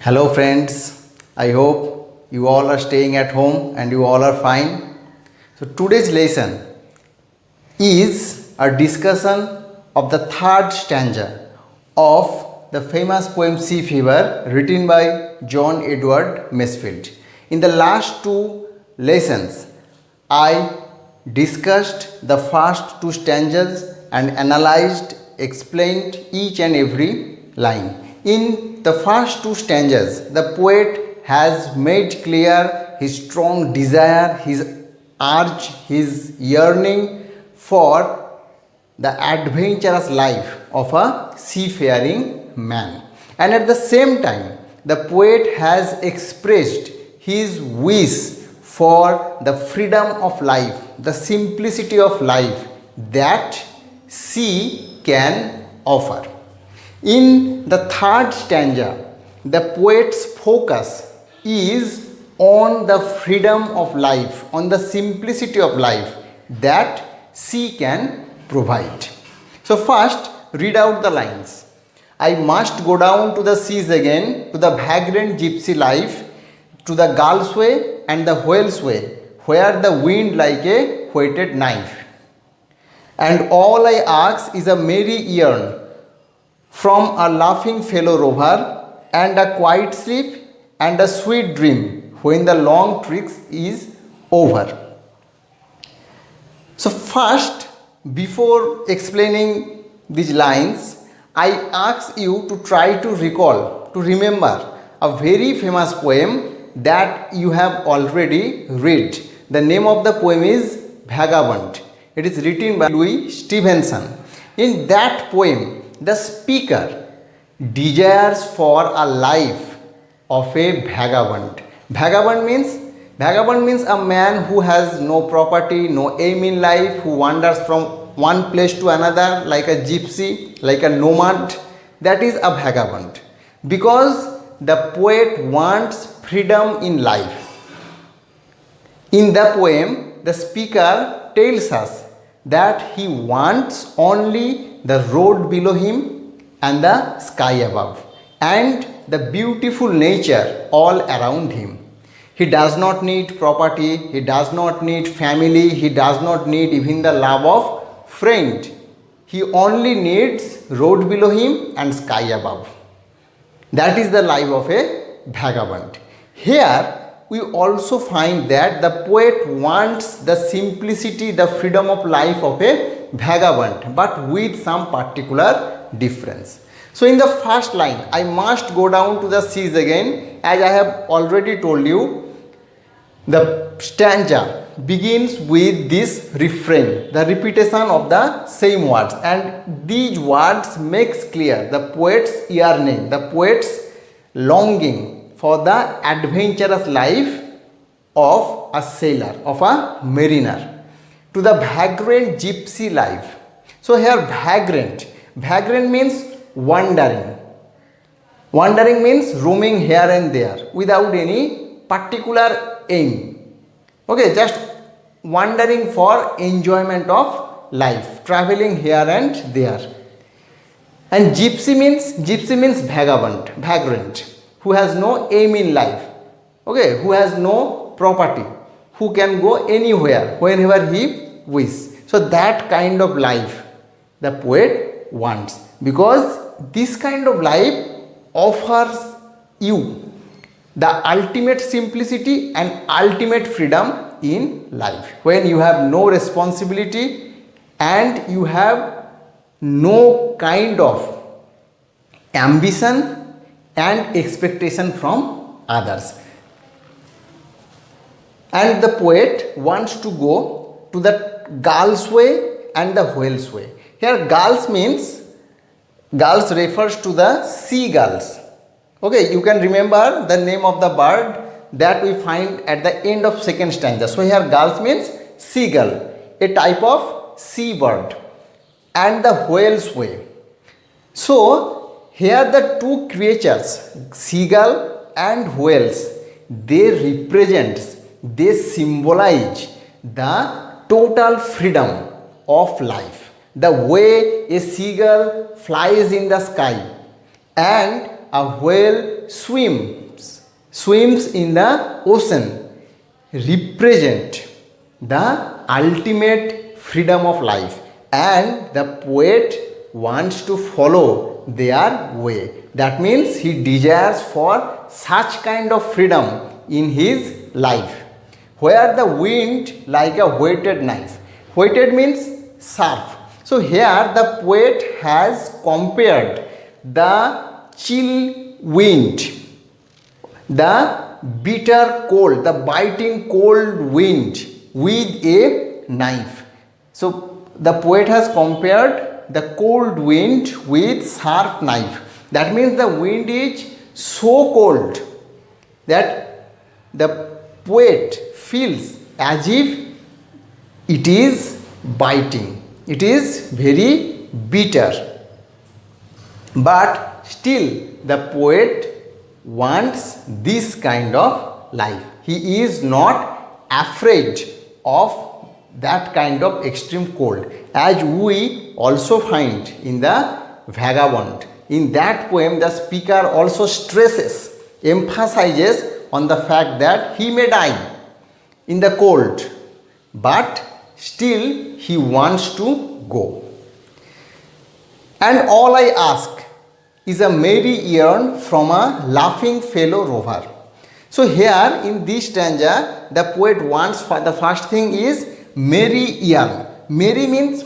Hello friends, I hope you all are staying at home and you all are fine. So today's lesson is a discussion of the third stanza of the famous poem Sea Fever written by John Edward Masefield. In the last two lessons, I discussed the first two stanzas and analyzed, explained each and every line. In the first two stanzas, the poet has made clear his strong desire, his urge, his yearning for the adventurous life of a seafaring man. And at the same time, the poet has expressed his wish for the freedom of life, the simplicity of life that sea can offer. In the third stanza, the poet's focus is on the freedom of life, on the simplicity of life that sea can provide. So first, read out the lines. I must go down to the seas again, to the vagrant gypsy life, to the gull's way and the whale's way, where the wind like a whetted knife. And all I ask is a merry yearn from a laughing fellow rover, and a quiet sleep and a sweet dream when the long trip is over. So first, before explaining these lines, I ask you to try to recall, to remember a very famous poem that you have already read. The name of the poem is Vagabond. It is written by Louis Stevenson. In that poem, the speaker desires for a life of a vagabond. Vagabond means a man who has no property, no aim in life, who wanders from one place to another like a gypsy, like a nomad. That is a vagabond. Because the poet wants freedom in life. In the poem, the speaker tells us that he wants only the road below him and the sky above and the beautiful nature all around him. He does not need property, he does not need family, he does not need even the love of friend. He only needs road below him and sky above. That is the life of a vagabond. Here we also find that the poet wants the simplicity, the freedom of life of a vagabond, but with some particular difference. So in the first line, I must go down to the seas again. As I have already told you, the stanza begins with this refrain, the repetition of the same words, and these words makes clear the poet's yearning, the poet's longing for the adventurous life of a sailor, of a mariner, to the vagrant gypsy life. So here vagrant means wandering. Wandering means roaming here and there without any particular aim. Okay, just wandering for enjoyment of life, traveling here and there. And gypsy means vagabond, vagrant, who has no aim in life, okay, who has no property, who can go anywhere whenever he wishes. So that kind of life the poet wants, because this kind of life offers you the ultimate simplicity and ultimate freedom in life, when you have no responsibility and you have no kind of ambition and expectation from others. And the poet wants to go to the gull's way and the whale's way. Here gulls refers to the seagulls. Okay, you can remember the name of the bird that we find at the end of second stanza. So here gulls means seagull, a type of seabird, and the whale's way. So here the two creatures, seagull and whales, they symbolize the total freedom of life. The way a seagull flies in the sky and a whale swims in the ocean represent the ultimate freedom of life, and the poet wants to follow their way. That means he desires for such kind of freedom in his life. Where the wind like a whetted knife. Whetted means sharp. So here the poet has compared the chill wind, the bitter cold, the biting cold wind with a knife. So the poet has compared the cold wind with sharp knife. That means the wind is so cold that the poet feels as if it is biting. It is very bitter. But still the poet wants this kind of life. He is not afraid of that kind of extreme cold, as we also find in the Vagabond. In that poem, the speaker also emphasizes on the fact that he may die in the cold, but still he wants to go. And all I ask is a merry yarn from a laughing fellow rover. So here in this stanza, the poet wants, for the first thing is merry yarn. Merry means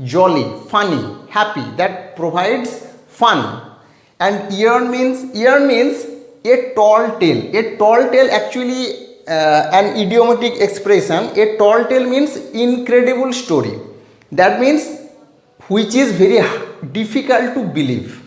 jolly, funny, happy, that provides fun. And yarn means a tall tale. A tall tale actually an idiomatic expression. A tall tale means incredible story. That means which is very difficult to believe.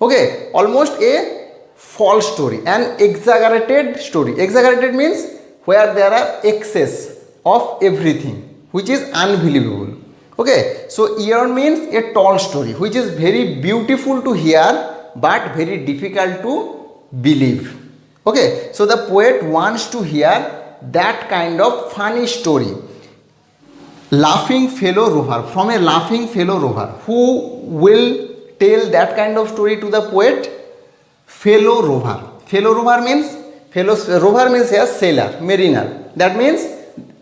Okay, almost a false story, an exaggerated story. Exaggerated means where there are excess of everything, which is unbelievable. Okay, so yarn means a tall story which is very beautiful to hear but very difficult to believe. Okay, so the poet wants to hear that kind of funny story. Laughing fellow rover, from a laughing fellow rover. Who will tell that kind of story to the poet? Fellow rover. Fellow rover means a sailor, mariner. That means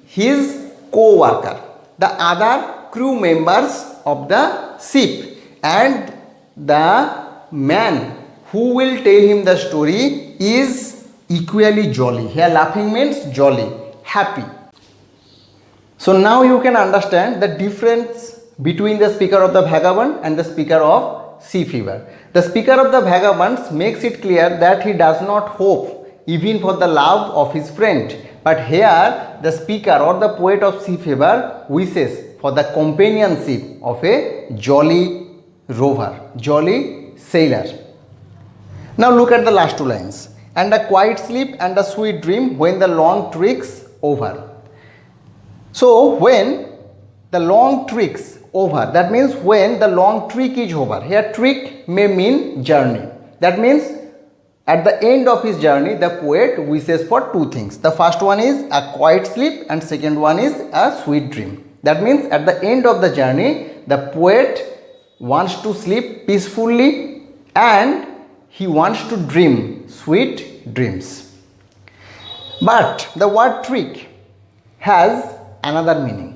his co-worker, the other crew members of the ship, and the man who will tell him the story is equally jolly. Here laughing means jolly, happy. So now you can understand the difference between the speaker of the Vagabond and the speaker of Sea Fever. The speaker of the Vagabond makes it clear that he does not hope even for the love of his friend. But here the speaker or the poet of Sea Fever wishes for the companionship of a jolly rover, jolly sailor. Now look at the last two lines. And a quiet sleep and a sweet dream when the long trick's over. So when the long trick's over, that means when the long trick is over. Here trick may mean journey. That means at the end of his journey, the poet wishes for two things. The first one is a quiet sleep and second one is a sweet dream. That means at the end of the journey, the poet wants to sleep peacefully and he wants to dream sweet dreams. But the word trick has another meaning.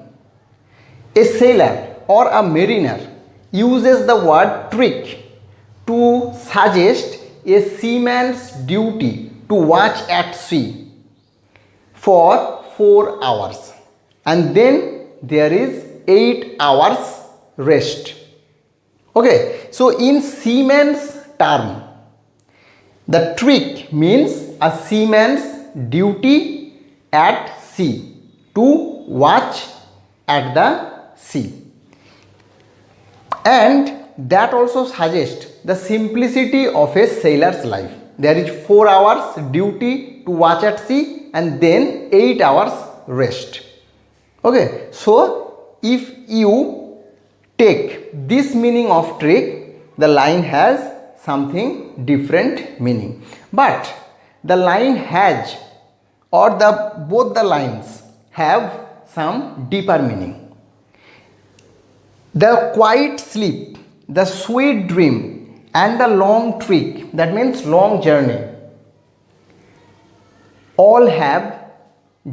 A sailor or a mariner uses the word trick to suggest a seaman's duty to watch at sea for 4 hours and then there is 8 hours rest. Okay, so in seaman's term, the trick means a seaman's duty at sea, to watch at the sea. And that also suggests the simplicity of a sailor's life. There is 4 hours duty to watch at sea and then 8 hours rest. Okay, so if you take this meaning of trick, the line has something different meaning. But the line has, or both the lines have some deeper meaning. The quiet sleep, the sweet dream and the long trek, that means long journey, all have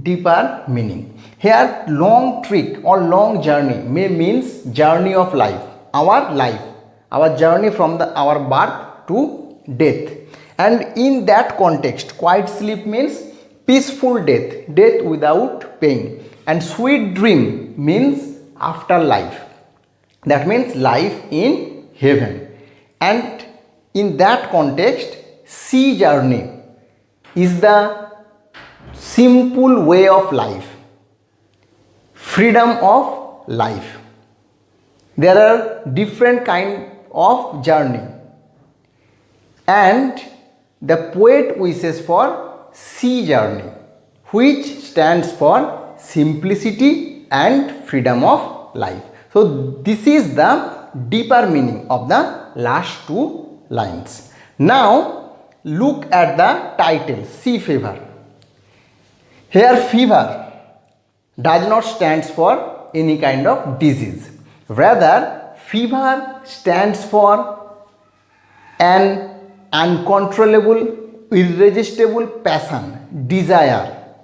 deeper meaning. Here long trek or long journey may means journey of life, our journey from our birth to death. And in that context, quiet sleep means peaceful death without pain. And sweet dream means afterlife, that means life in heaven. And in that context, sea journey is the simple way of life, freedom of life. There are different kind of journey, and the poet wishes for sea journey, which stands for simplicity and freedom of life. So this is the deeper meaning of the last two lines. Now look at the title, Sea Fever. Here fever does not stand for any kind of disease. Rather, fever stands for an uncontrollable, irresistible passion, desire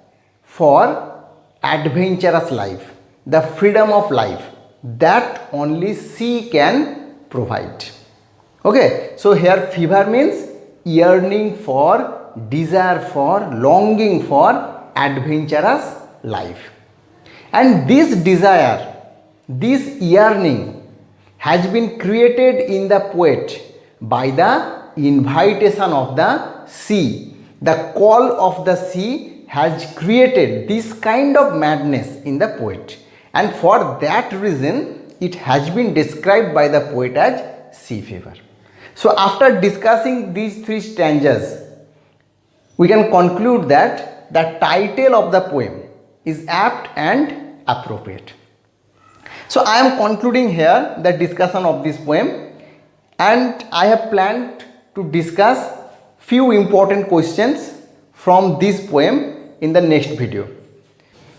for adventurous life, the freedom of life that only sea can provide. Okay, so here fever means yearning for, desire for, longing for adventurous life. And this desire, this yearning has been created in the poet by the invitation of the sea. The call of the sea has created this kind of madness in the poet, and for that reason it has been described by the poet as sea fever. So after discussing these three stanzas, we can conclude that the title of the poem is apt and appropriate. So I am concluding here the discussion of this poem, and I have planned to discuss few important questions from this poem in the next video.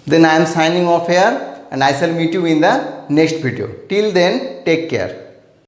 Then I am signing off here, and I shall meet you in the next video. Till then, take care.